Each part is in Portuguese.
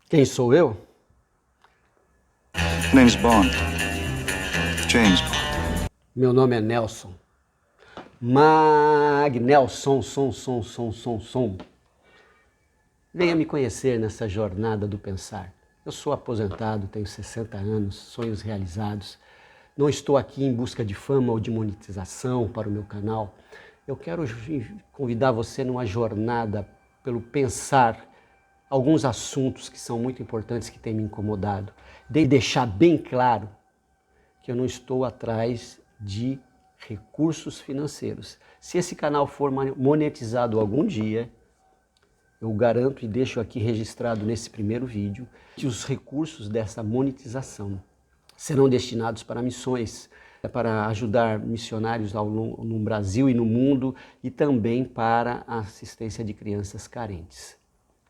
Quem sou eu? Name's Bond. James Bond. Meu nome é Nelson. Nelson, som. Venha me conhecer nessa jornada do pensar. Eu sou aposentado, tenho 60 anos, sonhos realizados. Não estou aqui em busca de fama ou de monetização para o meu canal. Eu quero convidar você numa jornada pelo pensar alguns assuntos que são muito importantes que têm me incomodado. De deixar bem claro que eu não estou atrás de recursos financeiros. Se esse canal for monetizado algum dia, eu garanto e deixo aqui registrado nesse primeiro vídeo que os recursos dessa monetização serão destinados para missões, para ajudar missionários no Brasil e no mundo e também para a assistência de crianças carentes.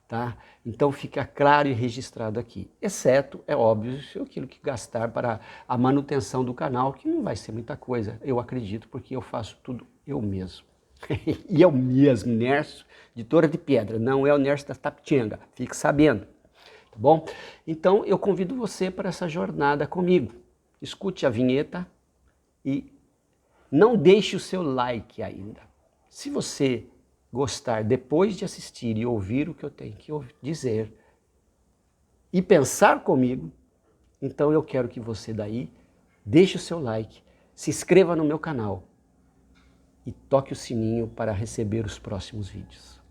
Tá? Então fica claro e registrado aqui, exceto, é óbvio, aquilo que gastar para a manutenção do canal, que não vai ser muita coisa, eu acredito, porque eu faço tudo eu mesmo. E eu mesmo, Nerso de Torre de Pedra, não é o Nerso da Tapitinga, fique sabendo, tá bom? Então eu convido você para essa jornada comigo. Escute a vinheta e não deixe o seu like ainda. Se você gostar depois de assistir e ouvir o que eu tenho que dizer e pensar comigo, então eu quero que você daí deixe o seu like, se inscreva no meu canal e toque o sininho para receber os próximos vídeos.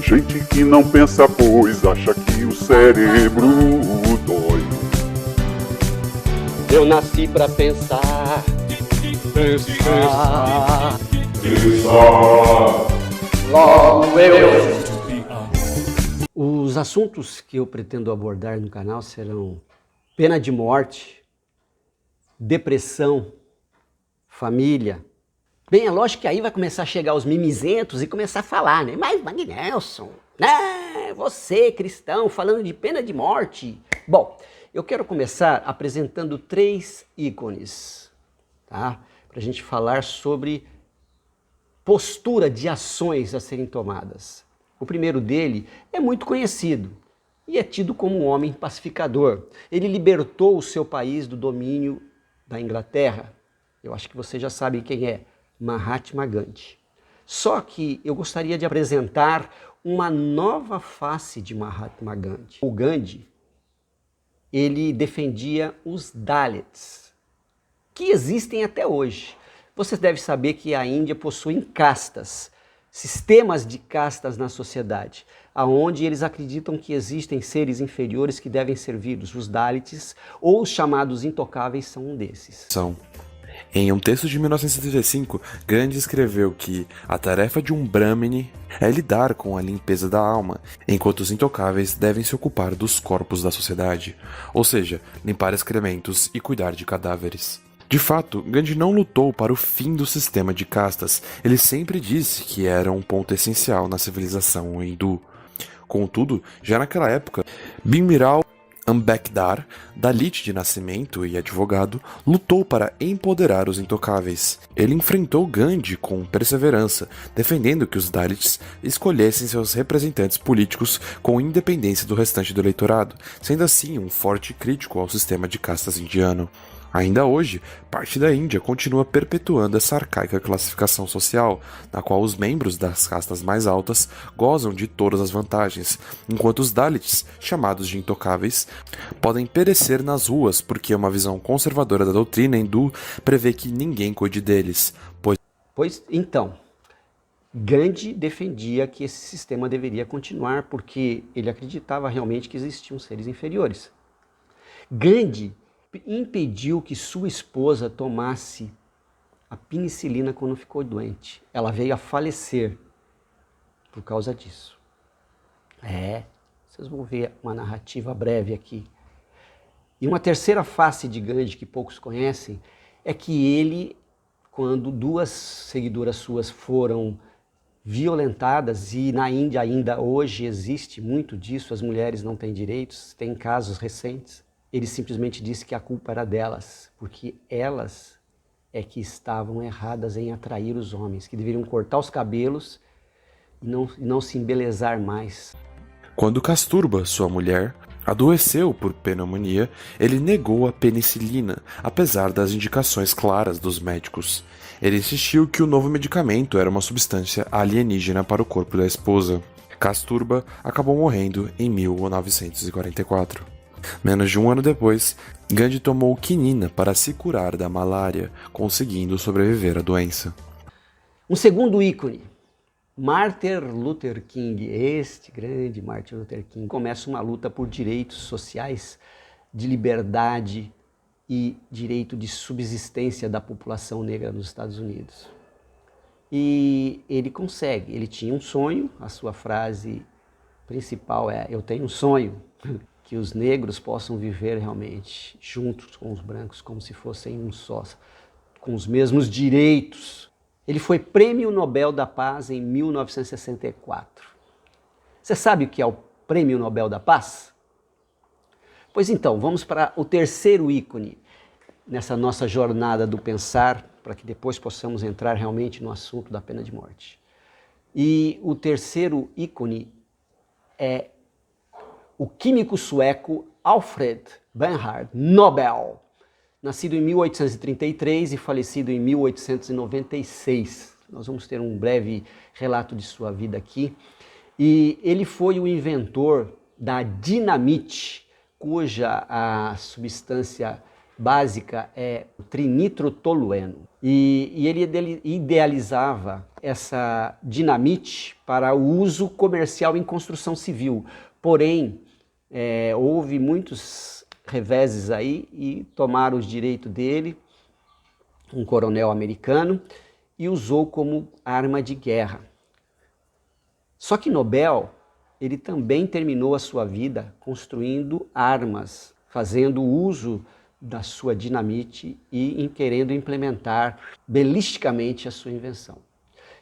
Gente que não pensa, pois acha que o cérebro dói. Eu nasci para pensar. Logo eu. Os assuntos que eu pretendo abordar no canal serão pena de morte, depressão, família. Bem, é lógico que aí vai começar a chegar os mimizentos e começar a falar, né? Mas Nelson, né? Você, cristão, falando de pena de morte. Bom, eu quero começar apresentando 3 ícones, tá? Para a gente falar sobre postura de ações a serem tomadas. O primeiro dele é muito conhecido e é tido como um homem pacificador. Ele libertou o seu país do domínio da Inglaterra. Eu acho que vocês já sabem quem é, Mahatma Gandhi. Só que eu gostaria de apresentar uma nova face de Mahatma Gandhi. O Gandhi, ele defendia os Dalits, que existem até hoje. Você deve saber que a Índia possui castas, sistemas de castas na sociedade, aonde eles acreditam que existem seres inferiores que devem servir-los. Os Dalits, ou os chamados intocáveis, são um desses. Em um texto de 1975, Gandhi escreveu que a tarefa de um Brahmine é lidar com a limpeza da alma, enquanto os intocáveis devem se ocupar dos corpos da sociedade, ou seja, limpar excrementos e cuidar de cadáveres. De fato, Gandhi não lutou para o fim do sistema de castas, ele sempre disse que era um ponto essencial na civilização hindu. Contudo, já naquela época, Bhimrao Ambedkar, Dalit de nascimento e advogado, lutou para empoderar os intocáveis. Ele enfrentou Gandhi com perseverança, defendendo que os Dalits escolhessem seus representantes políticos com independência do restante do eleitorado, sendo assim um forte crítico ao sistema de castas indiano. Ainda hoje, parte da Índia continua perpetuando essa arcaica classificação social, na qual os membros das castas mais altas gozam de todas as vantagens, enquanto os Dalits, chamados de intocáveis, podem perecer nas ruas porque uma visão conservadora da doutrina hindu prevê que ninguém cuide deles, Pois então, Gandhi defendia que esse sistema deveria continuar porque ele acreditava realmente que existiam seres inferiores. Gandhi impediu que sua esposa tomasse a penicilina quando ficou doente. Ela veio a falecer por causa disso. Vocês vão ver uma narrativa breve aqui. E uma terceira face de Gandhi que poucos conhecem é que ele, quando 2 seguidoras suas foram violentadas, e na Índia ainda hoje existe muito disso, as mulheres não têm direitos, tem casos recentes, ele simplesmente disse que a culpa era delas, porque elas é que estavam erradas em atrair os homens, que deveriam cortar os cabelos e não se embelezar mais. Quando Kasturba, sua mulher, adoeceu por pneumonia, ele negou a penicilina, apesar das indicações claras dos médicos. Ele insistiu que o novo medicamento era uma substância alienígena para o corpo da esposa. Kasturba acabou morrendo em 1944. Menos de um ano depois, Gandhi tomou quinina para se curar da malária, conseguindo sobreviver à doença. Um segundo ícone, Martin Luther King, este grande Martin Luther King, começa uma luta por direitos sociais, de liberdade e direito de subsistência da população negra nos Estados Unidos. E ele consegue, ele tinha um sonho, a sua frase principal é: eu tenho um sonho, que os negros possam viver realmente juntos com os brancos, como se fossem um só, com os mesmos direitos. Ele foi Prêmio Nobel da Paz em 1964. Você sabe o que é o Prêmio Nobel da Paz? Pois então, vamos para o terceiro ícone nessa nossa jornada do pensar, para que depois possamos entrar realmente no assunto da pena de morte. E o terceiro ícone é o químico sueco Alfred Bernhard Nobel, nascido em 1833 e falecido em 1896. Nós vamos ter um breve relato de sua vida aqui. E ele foi o inventor da dinamite, cuja a substância básica é trinitrotolueno. E ele idealizava essa dinamite para o uso comercial em construção civil. Porém, houve muitos reveses aí e tomaram os direitos dele, um coronel americano, e usou como arma de guerra. Só que Nobel, ele também terminou a sua vida construindo armas, fazendo uso da sua dinamite e querendo implementar belisticamente a sua invenção.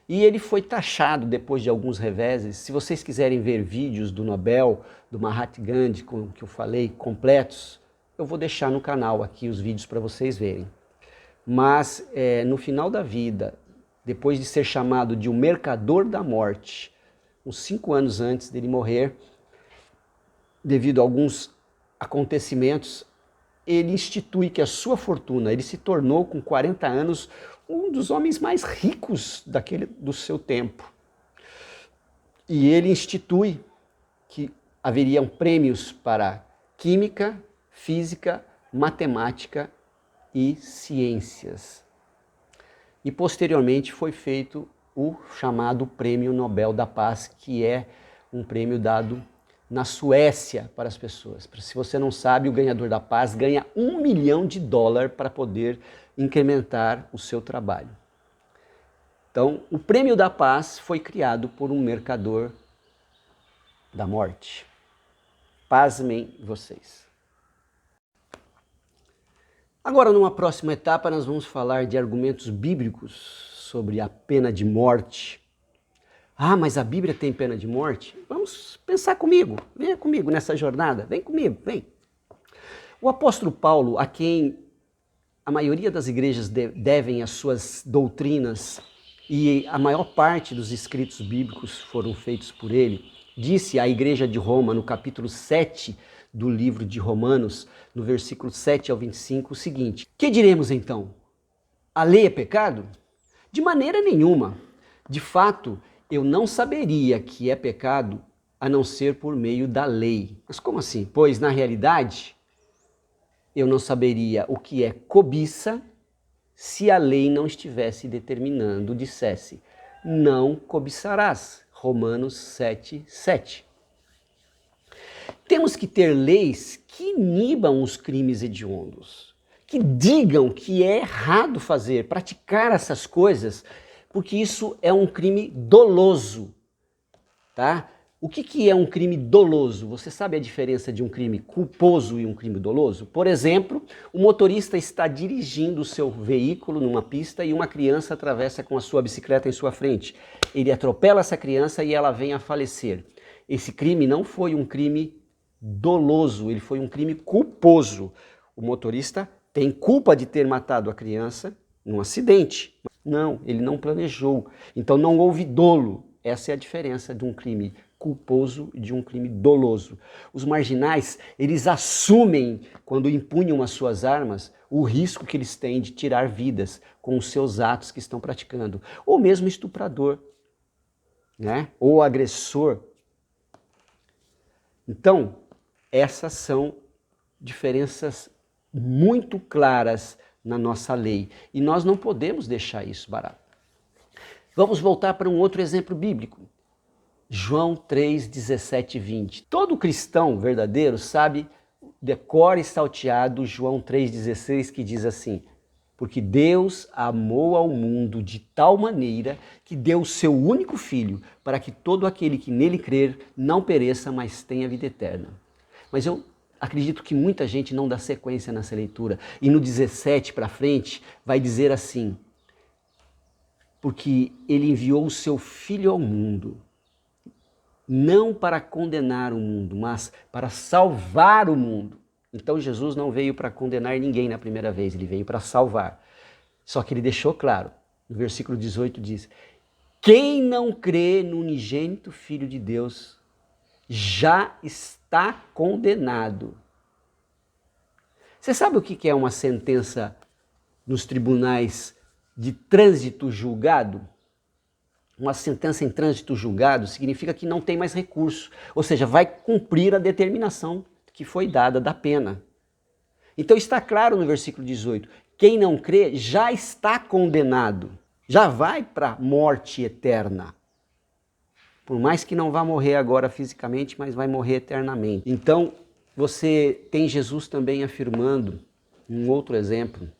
E ele foi taxado, depois de alguns reveses. Se vocês quiserem ver vídeos do Nobel, do Mahatma Gandhi, que eu falei, completos, eu vou deixar no canal aqui os vídeos para vocês verem. Mas no final da vida, depois de ser chamado de um mercador da morte, uns 5 anos antes dele morrer, devido a alguns acontecimentos, ele institui que a sua fortuna, ele se tornou com 40 anos um dos homens mais ricos do seu tempo. E ele institui que haveriam prêmios para química, física, matemática e ciências. E posteriormente foi feito o chamado Prêmio Nobel da Paz, que é um prêmio dado na Suécia para as pessoas. Se você não sabe, o ganhador da paz ganha $1 milhão para poder incrementar o seu trabalho. Então, o Prêmio da Paz foi criado por um mercador da morte. Pasmem vocês. Agora, numa próxima etapa, nós vamos falar de argumentos bíblicos sobre a pena de morte. Ah, mas a Bíblia tem pena de morte? Vamos pensar comigo, venha comigo nessa jornada, vem comigo, vem. O apóstolo Paulo, a quem a maioria das igrejas devem as suas doutrinas e a maior parte dos escritos bíblicos foram feitos por ele, disse à igreja de Roma, no capítulo 7 do livro de Romanos, no versículo 7 ao 25, o seguinte: que diremos então? A lei é pecado? De maneira nenhuma. De fato, eu não saberia que é pecado a não ser por meio da lei. Mas como assim? Pois, na realidade, eu não saberia o que é cobiça se a lei não estivesse determinando, dissesse, não cobiçarás. Romanos 7:7. Temos que ter leis que inibam os crimes hediondos, que digam que é errado fazer, praticar essas coisas, porque isso é um crime doloso, tá? O que é um crime doloso? Você sabe a diferença de um crime culposo e um crime doloso? Por exemplo, o motorista está dirigindo o seu veículo numa pista e uma criança atravessa com a sua bicicleta em sua frente. Ele atropela essa criança e ela vem a falecer. Esse crime não foi um crime doloso, ele foi um crime culposo. O motorista tem culpa de ter matado a criança num acidente. Não, ele não planejou. Então não houve dolo. Essa é a diferença de um crime culposo e de um crime doloso. Os marginais, eles assumem, quando empunham as suas armas, o risco que eles têm de tirar vidas com os seus atos que estão praticando. Ou mesmo estuprador, né? Ou agressor. Então, essas são diferenças muito claras na nossa lei. E nós não podemos deixar isso barato. Vamos voltar para um outro exemplo bíblico. João 3, 17 e 20. Todo cristão verdadeiro sabe, decora e salteado, João 3,16, que diz assim: porque Deus amou ao mundo de tal maneira que deu o seu único filho, para que todo aquele que nele crer não pereça, mas tenha vida eterna. Mas eu acredito que muita gente não dá sequência nessa leitura. E no 17 para frente vai dizer assim: porque ele enviou o seu filho ao mundo, não para condenar o mundo, mas para salvar o mundo. Então Jesus não veio para condenar ninguém na primeira vez, ele veio para salvar. Só que ele deixou claro, no versículo 18 diz: quem não crê no unigênito Filho de Deus já está condenado. Você sabe o que é uma sentença nos tribunais de trânsito julgado? Uma sentença em trânsito julgado significa que não tem mais recurso, ou seja, vai cumprir a determinação que foi dada da pena. Então está claro no versículo 18, quem não crê já está condenado, já vai para a morte eterna. Por mais que não vá morrer agora fisicamente, mas vai morrer eternamente. Então você tem Jesus também afirmando, um outro exemplo,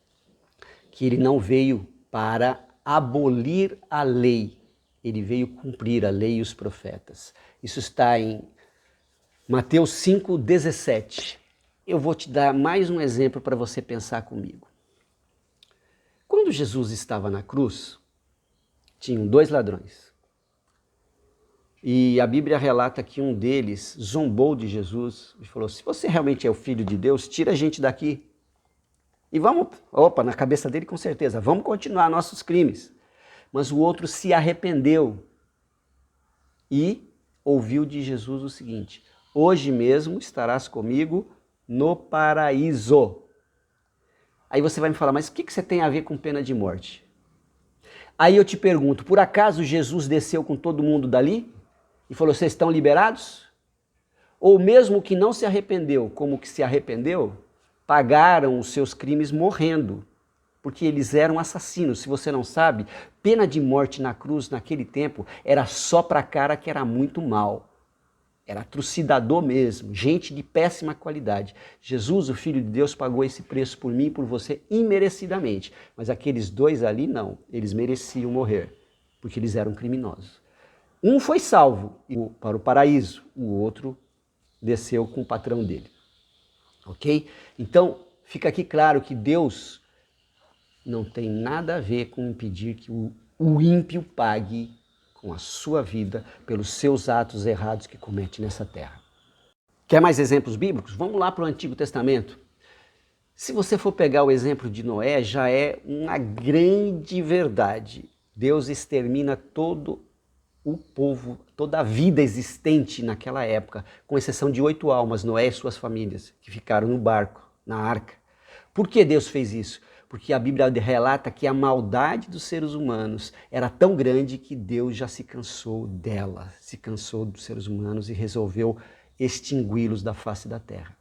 que ele não veio para abolir a lei, ele veio cumprir a lei e os profetas. Isso está em Mateus 5,17. Eu vou te dar mais um exemplo para você pensar comigo. Quando Jesus estava na cruz, tinham 2 ladrões. E a Bíblia relata que um deles zombou de Jesus e falou: se você realmente é o Filho de Deus, tira a gente daqui. E vamos, na cabeça dele com certeza, vamos continuar nossos crimes. Mas o outro se arrependeu e ouviu de Jesus o seguinte: hoje mesmo estarás comigo no paraíso. Aí você vai me falar, mas o que você tem a ver com pena de morte? Aí eu te pergunto, por acaso Jesus desceu com todo mundo dali e falou: vocês estão liberados? Ou mesmo que não se arrependeu, como que se arrependeu, pagaram os seus crimes morrendo, porque eles eram assassinos. Se você não sabe, pena de morte na cruz naquele tempo era só para cara que era muito mal. Era trucidador mesmo, gente de péssima qualidade. Jesus, o Filho de Deus, pagou esse preço por mim e por você imerecidamente. Mas aqueles 2 ali não, eles mereciam morrer, porque eles eram criminosos. Um foi salvo para o paraíso, o outro desceu com o patrão dele. Ok? Então, fica aqui claro que Deus não tem nada a ver com impedir que o ímpio pague com a sua vida pelos seus atos errados que comete nessa terra. Quer mais exemplos bíblicos? Vamos lá para o Antigo Testamento. Se você for pegar o exemplo de Noé, já é uma grande verdade. Deus extermina todo o povo, toda a vida existente naquela época, com exceção de 8 almas, Noé e suas famílias, que ficaram no barco, na arca. Por que Deus fez isso? Porque a Bíblia relata que a maldade dos seres humanos era tão grande que Deus já se cansou dela, se cansou dos seres humanos e resolveu extingui-los da face da terra.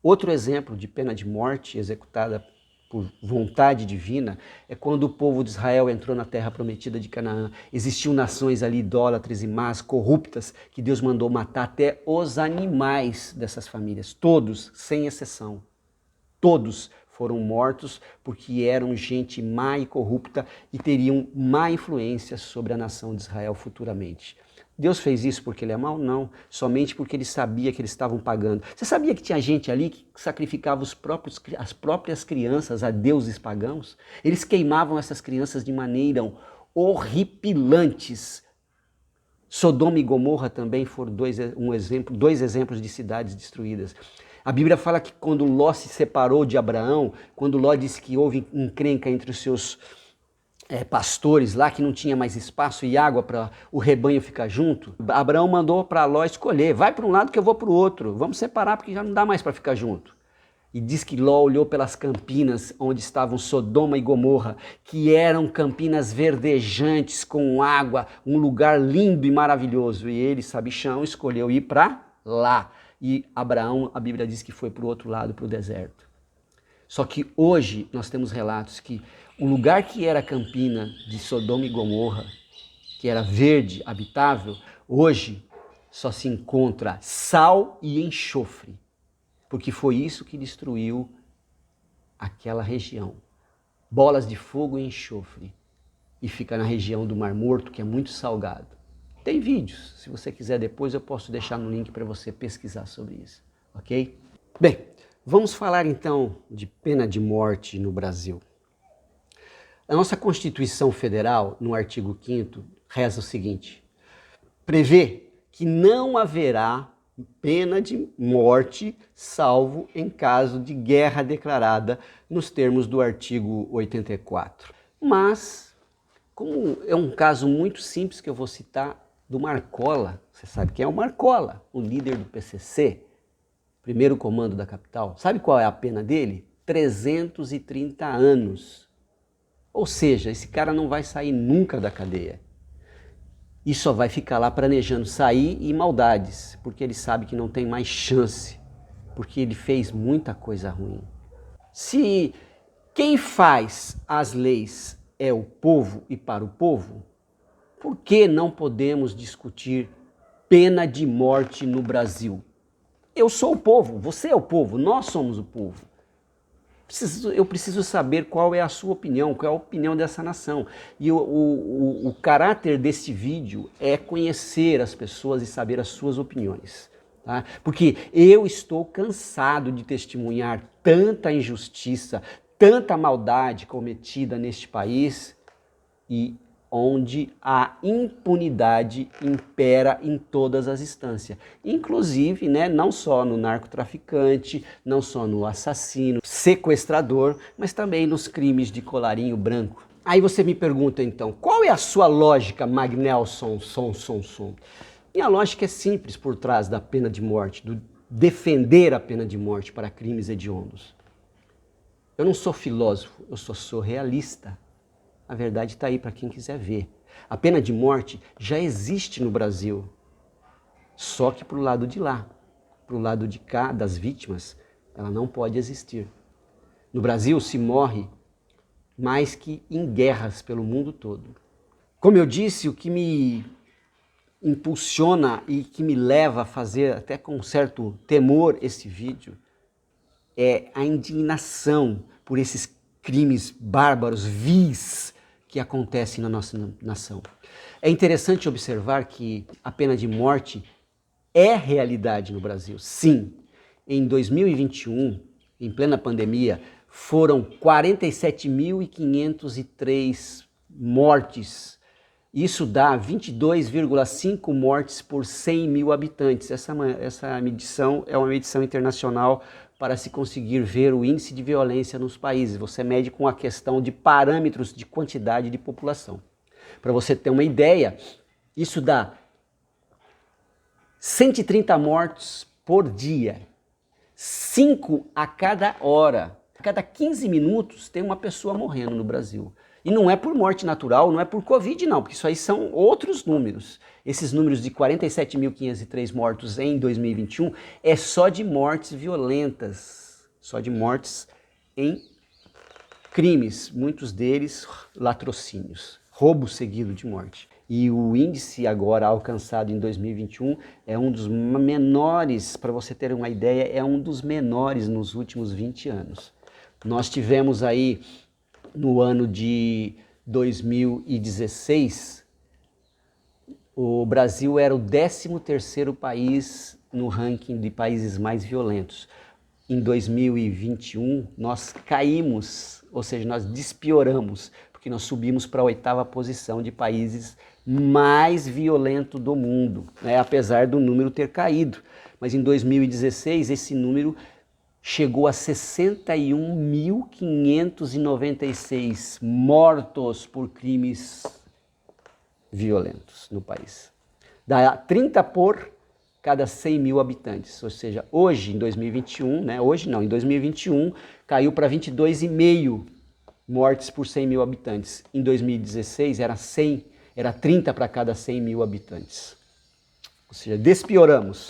Outro exemplo de pena de morte executada por vontade divina é quando o povo de Israel entrou na terra prometida de Canaã. Existiam nações ali idólatras e más, corruptas, que Deus mandou matar até os animais dessas famílias, todos, sem exceção. Todos foram mortos porque eram gente má e corrupta e teriam má influência sobre a nação de Israel futuramente. Deus fez isso porque ele é mau? Não, somente porque ele sabia que eles estavam pagando. Você sabia que tinha gente ali que sacrificava as próprias crianças a deuses pagãos? Eles queimavam essas crianças de maneira horripilantes. Sodoma e Gomorra também foram dois exemplos de cidades destruídas. A Bíblia fala que quando Ló se separou de Abraão, quando Ló disse que houve encrenca entre os seus pastores lá que não tinha mais espaço e água para o rebanho ficar junto, Abraão mandou para Ló escolher, vai para um lado que eu vou para o outro, vamos separar porque já não dá mais para ficar junto. E diz que Ló olhou pelas campinas onde estavam Sodoma e Gomorra, que eram campinas verdejantes com água, um lugar lindo e maravilhoso. E ele, sabichão, escolheu ir para lá. E Abraão, a Bíblia diz que foi para o outro lado, para o deserto. Só que hoje nós temos relatos que o lugar que era campina de Sodoma e Gomorra, que era verde, habitável, hoje só se encontra sal e enxofre. Porque foi isso que destruiu aquela região. Bolas de fogo e enxofre. E fica na região do Mar Morto, que é muito salgado. Tem vídeos, se você quiser depois eu posso deixar no link para você pesquisar sobre isso, ok? Bem, vamos falar então de pena de morte no Brasil. A nossa Constituição Federal, no artigo 5º, reza o seguinte: prevê que não haverá pena de morte, salvo em caso de guerra declarada nos termos do artigo 84. Mas, como é um caso muito simples que eu vou citar, do Marcola, você sabe quem é o Marcola, o líder do PCC, primeiro comando da capital, sabe qual é a pena dele? 330 anos. Ou seja, esse cara não vai sair nunca da cadeia. E só vai ficar lá planejando sair e maldades, porque ele sabe que não tem mais chance, porque ele fez muita coisa ruim. Se quem faz as leis é o povo e para o povo, por que não podemos discutir pena de morte no Brasil? Eu sou o povo, você é o povo, nós somos o povo. Eu preciso saber qual é a sua opinião, qual é a opinião dessa nação. E o caráter desse vídeo é conhecer as pessoas e saber as suas opiniões. Tá? Porque eu estou cansado de testemunhar tanta injustiça, tanta maldade cometida neste país e onde a impunidade impera em todas as instâncias. Inclusive, não só no narcotraficante, não só no assassino, sequestrador, mas também nos crimes de colarinho branco. Aí você me pergunta então, qual é a sua lógica, Magnelson? Minha lógica é simples por trás da pena de morte, do defender a pena de morte para crimes hediondos. Eu não sou filósofo, eu sou realista. A verdade está aí para quem quiser ver. A pena de morte já existe no Brasil, só que para o lado de lá, para o lado de cá, das vítimas, ela não pode existir. No Brasil se morre mais que em guerras pelo mundo todo. Como eu disse, o que me impulsiona e que me leva a fazer até com certo temor esse vídeo é a indignação por esses crimes bárbaros, vis, que acontecem na nossa nação. É interessante observar que a pena de morte é realidade no Brasil. Sim, em 2021, em plena pandemia, foram 47.503 mortes. Isso dá 22,5 mortes por 100 mil habitantes. Essa medição é uma medição internacional para se conseguir ver o índice de violência nos países. Você mede com a questão de parâmetros de quantidade de população. Para você ter uma ideia, isso dá 130 mortes por dia, 5 a cada hora. A cada 15 minutos tem uma pessoa morrendo no Brasil. E não é por morte natural, não é por Covid não, porque isso aí são outros números. Esses números de 47.503 mortos em 2021 é só de mortes violentas, só de mortes em crimes, muitos deles latrocínios, roubo seguido de morte. E o índice agora alcançado em 2021 é um dos menores, para você ter uma ideia, é um dos menores nos últimos 20 anos. Nós tivemos aí no ano de 2016, o Brasil era o 13º país no ranking de países mais violentos. Em 2021, nós caímos, ou seja, nós despioramos, porque nós subimos para a 8ª posição de países mais violentos do mundo, apesar do número ter caído. Mas em 2016, esse número chegou a 61.596 mortos por crimes violentos no país. Dá 30 por cada 100 mil habitantes. Ou seja, hoje, em 2021, né? Hoje não, em 2021, caiu para 22,5 mortes por 100 mil habitantes. Em 2016 era 30 para cada 100 mil habitantes. Ou seja, despioramos.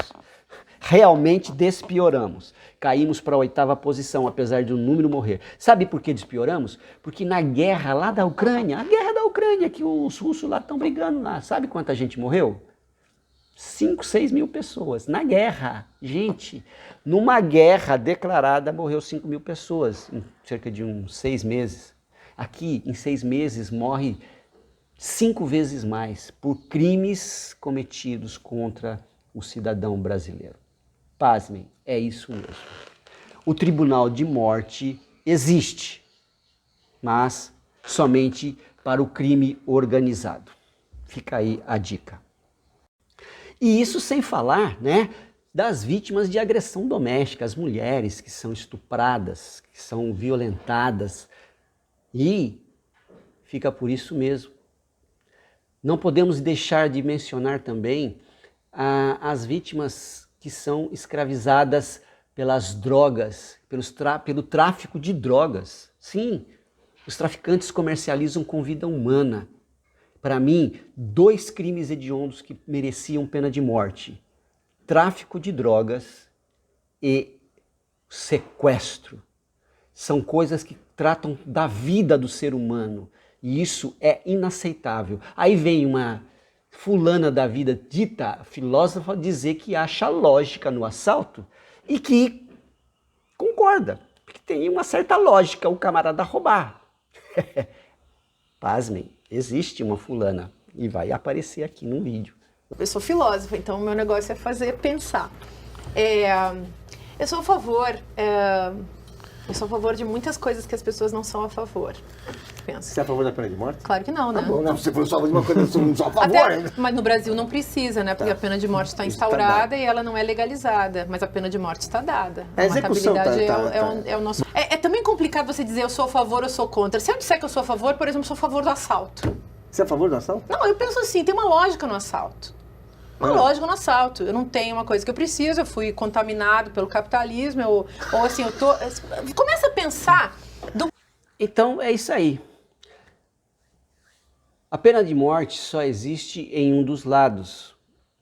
Realmente despioramos. Caímos para a 8ª posição, apesar de um número morrer. Sabe por que despioramos? Porque na guerra lá da Ucrânia, a guerra da Ucrânia, que os russos lá estão brigando lá, sabe quanta gente morreu? 5, 6 mil pessoas. Na guerra, gente, numa guerra declarada, morreu 5 mil pessoas, em cerca de uns 6 meses. Aqui, em 6 meses, morre 5 vezes mais por crimes cometidos contra o cidadão brasileiro. Pasmem, é isso mesmo. O tribunal de morte existe, mas somente para o crime organizado. Fica aí a dica. E isso sem falar, né, das vítimas de agressão doméstica, as mulheres que são estupradas, que são violentadas. E fica por isso mesmo. Não podemos deixar de mencionar também as vítimas que são escravizadas pelas drogas, pelo tráfico de drogas. Sim, os traficantes comercializam com vida humana. Para mim, 2 crimes hediondos que mereciam pena de morte: tráfico de drogas e sequestro. São coisas que tratam da vida do ser humano e isso é inaceitável. Aí vem uma fulana da vida, dita filósofa, dizer que acha lógica no assalto e que concorda, porque tem uma certa lógica o camarada roubar. Pasmem, existe uma fulana e vai aparecer aqui num vídeo. Eu sou filósofa, então o meu negócio é fazer pensar. Eu sou a favor de muitas coisas que as pessoas não são a favor. Penso. Você é a favor da pena de morte? Claro que não, né? Tá bom, não, você falou só de uma coisa, eu não sou a favor. Mas no Brasil não precisa, né? Porque a pena de morte está instaurada e ela não é legalizada. Mas a pena de morte está dada. A execução é o nosso... É também complicado você dizer eu sou a favor ou sou contra. Se eu disser que eu sou a favor, por exemplo, eu sou a favor do assalto. Você é a favor do assalto? Não, eu penso assim, tem uma lógica no assalto. Uma lógica no assalto. Eu não tenho uma coisa que eu preciso, eu fui contaminado pelo capitalismo, ou assim, eu tô... Começa a pensar... Então é isso aí. A pena de morte só existe em um dos lados,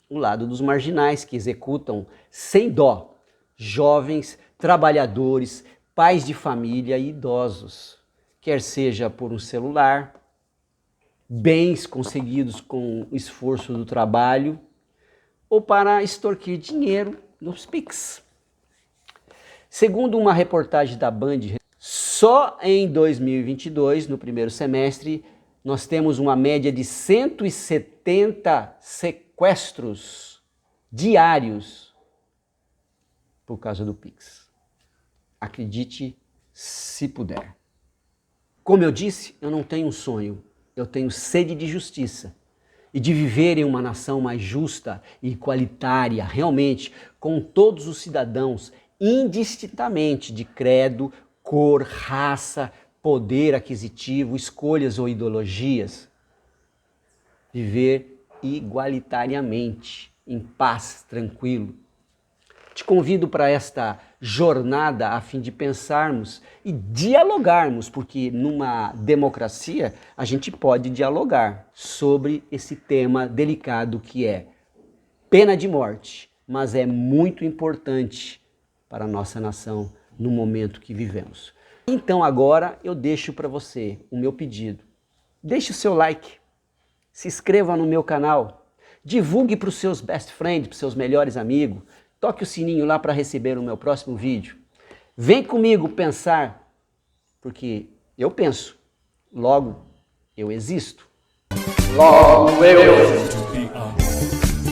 o lado dos marginais que executam sem dó jovens, trabalhadores, pais de família e idosos, quer seja por um celular, bens conseguidos com o esforço do trabalho ou para extorquir dinheiro nos Pix. Segundo uma reportagem da Band, só em 2022, no primeiro semestre, nós temos uma média de 170 sequestros diários por causa do Pix. Acredite se puder. Como eu disse, eu não tenho um sonho, eu tenho sede de justiça e de viver em uma nação mais justa e igualitária, realmente, com todos os cidadãos, indistintamente de credo, cor, raça, poder aquisitivo, escolhas ou ideologias. Viver igualitariamente, em paz, tranquilo. Te convido para esta jornada a fim de pensarmos e dialogarmos, porque numa democracia a gente pode dialogar sobre esse tema delicado que é pena de morte, mas é muito importante para a nossa nação no momento que vivemos. Então agora eu deixo para você o meu pedido. Deixe o seu like, se inscreva no meu canal, divulgue para os seus best friends, para os seus melhores amigos, toque o sininho lá para receber o meu próximo vídeo. Vem comigo pensar, porque eu penso, logo eu existo. Logo eu existo.